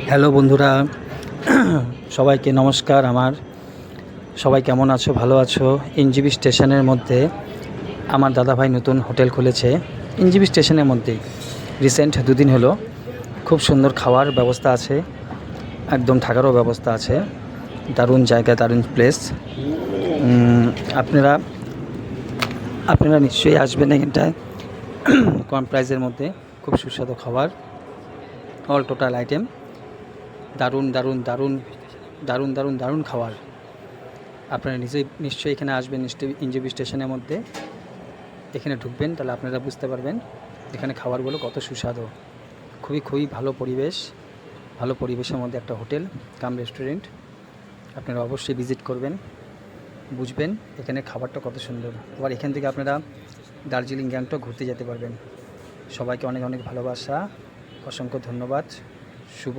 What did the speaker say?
Hello বন্ধুরা, সবাইকে নমস্কার। সবাই কেমন আছো? ভালো আছো? এনজিবি স্টেশনের মধ্যে আমার দাদাভাই নতুন হোটেল খুলেছে। এনজিবি স্টেশনের মধ্যেই রিসেন্ট 2 দিন হলো। খুব সুন্দর খাওয়ার ব্যবস্থা আছে, একদম থাকারও ব্যবস্থা আছে। দারুণ জায়গা, দারুণ প্লেস। আপনারা আপনারা নিশ্চয়ই আসবেন এখানটায়। কম প্রাইসের মধ্যে খুব সুস্বাদু খাবার, অল টোটাল আইটেম, দারুণ দারুণ দারুণ দারুণ দারুণ দারুণ খাবার। আপনারা নিশ্চয়ই এখানে আসবেন, নিশ্চয়ই এনজেপি স্টেশনের মধ্যে এখানে ঢুকবেন, তাহলে আপনারা বুঝতে পারবেন এখানে খাবারগুলো কত সুস্বাদু। খুবই খুবই ভালো পরিবেশের মধ্যে একটা হোটেল কাম রেস্টুরেন্ট। আপনারা অবশ্যই ভিজিট করবেন, বুঝবেন এখানে খাবারটা কত সুন্দর। আবার এখান থেকে আপনারা দার্জিলিং, গ্যাংটক ঘুরতে যেতে পারবেন। সবাইকে অনেক অনেক ভালোবাসা, অসংখ্য ধন্যবাদ। শুভ